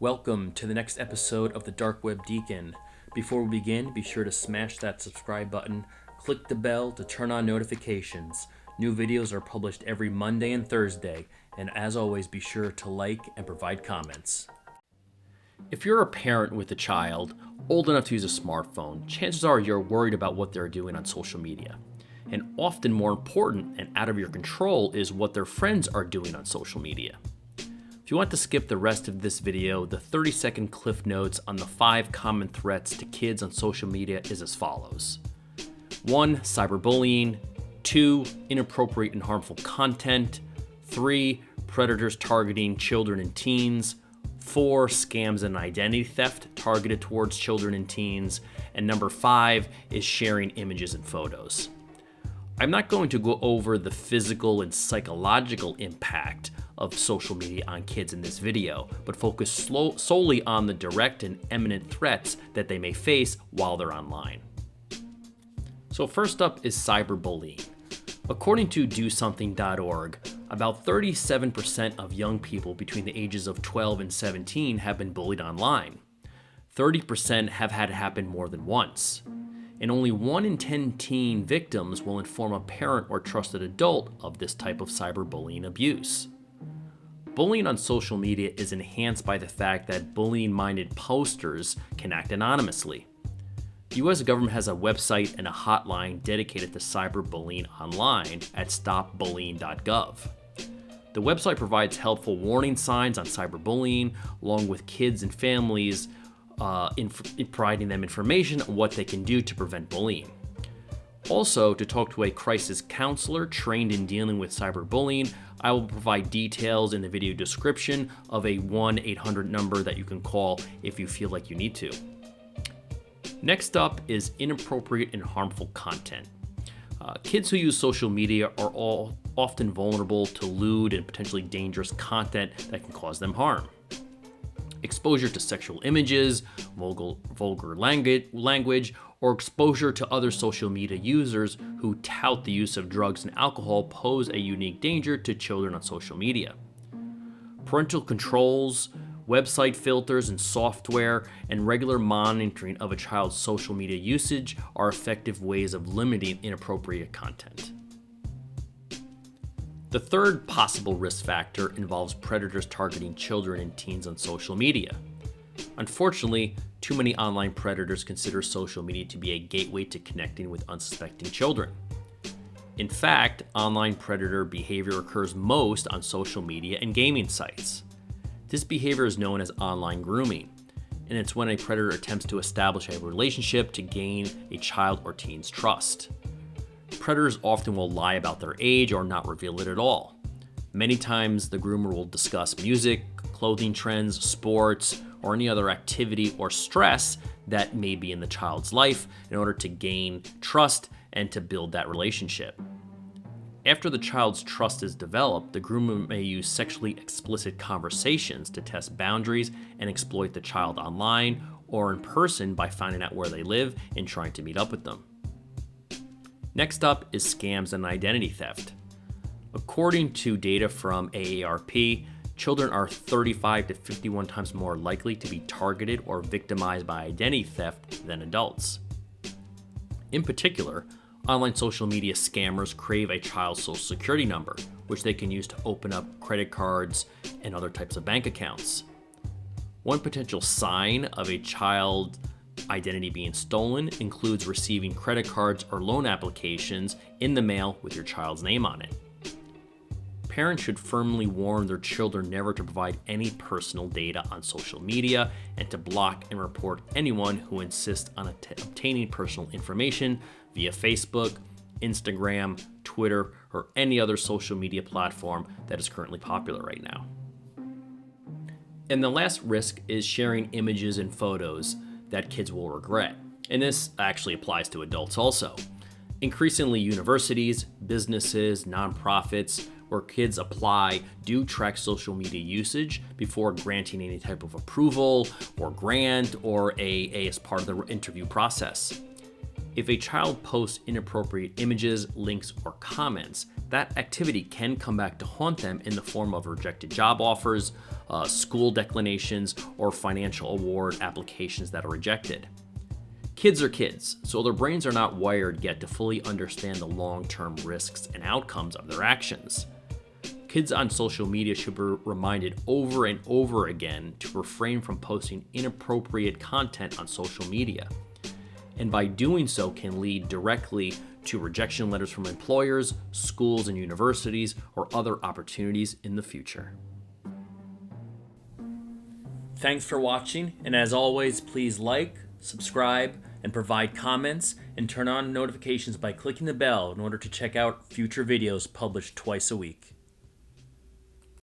Welcome to the next episode of the Dark Web Deacon. Before we begin, be sure to smash that subscribe button, click the bell to turn on notifications. New videos are published every Monday and Thursday, and as always, be sure to like and provide comments. If you're a parent with a child old enough to use a smartphone, chances are you're worried about what they're doing on social media. And often more important and out of your control is what their friends are doing on social media. If you want to skip the rest of this video, the 30-second cliff notes on the 5 common threats to kids on social media is as follows. 1. Cyberbullying. 2. Inappropriate and harmful content. 3. Predators targeting children and teens. 4. Scams and identity theft targeted towards children and teens. And number 5 is sharing images and photos. I'm not going to go over the physical and psychological impact of social media on kids in this video, but focus solely on the direct and imminent threats that they may face while they're online. So first up is cyberbullying. According to DoSomething.org, about 37% of young people between the ages of 12 and 17 have been bullied online. 30% have had it happen more than once. And only 1 in 10 teen victims will inform a parent or trusted adult of this type of cyberbullying abuse. Bullying on social media is enhanced by the fact that bullying-minded posters can act anonymously. The U.S. government has a website and a hotline dedicated to cyberbullying online at stopbullying.gov. The website provides helpful warning signs on cyberbullying, along with kids and families providing them information on what they can do to prevent bullying. Also, to talk to a crisis counselor trained in dealing with cyberbullying, I will provide details in the video description of a 1-800 number that you can call if you feel like you need to. Next up is inappropriate and harmful content. Kids who use social media are often vulnerable to lewd and potentially dangerous content that can cause them harm. Exposure to sexual images, vulgar language, or exposure to other social media users who tout the use of drugs and alcohol pose a unique danger to children on social media. Parental controls, website filters and software, and regular monitoring of a child's social media usage are effective ways of limiting inappropriate content. The third possible risk factor involves predators targeting children and teens on social media. Unfortunately, too many online predators consider social media to be a gateway to connecting with unsuspecting children. In fact, online predator behavior occurs most on social media and gaming sites. This behavior is known as online grooming, and it's when a predator attempts to establish a relationship to gain a child or teen's trust. Predators often will lie about their age or not reveal it at all. Many times, the groomer will discuss music, clothing trends, sports, or any other activity or stress that may be in the child's life in order to gain trust and to build that relationship. After the child's trust is developed, the groomer may use sexually explicit conversations to test boundaries and exploit the child online or in person by finding out where they live and trying to meet up with them. Next up is scams and identity theft. According to data from AARP, children are 35 to 51 times more likely to be targeted or victimized by identity theft than adults. In particular, online social media scammers crave a child's social security number, which they can use to open up credit cards and other types of bank accounts. One potential sign of a child identity being stolen includes receiving credit cards or loan applications in the mail with your child's name on it. Parents should firmly warn their children never to provide any personal data on social media and to block and report anyone who insists on obtaining personal information via Facebook, Instagram, Twitter, or any other social media platform that is currently popular right now. And the last risk is sharing images and photos that kids will regret. And this actually applies to adults also. Increasingly, universities, businesses, nonprofits, where kids apply do track social media usage before granting any type of approval or grant or as part of the interview process. If a child posts inappropriate images, links, or comments, that activity can come back to haunt them in the form of rejected job offers, school declinations, or financial award applications that are rejected. Kids are kids, so their brains are not wired yet to fully understand the long-term risks and outcomes of their actions. Kids on social media should be reminded over and over again to refrain from posting inappropriate content on social media, and by doing so can lead directly to rejection letters from employers, schools, and universities, or other opportunities in the future. Thanks for watching, and as always, please like, subscribe, and provide comments, and turn on notifications by clicking the bell in order to check out future videos published twice a week.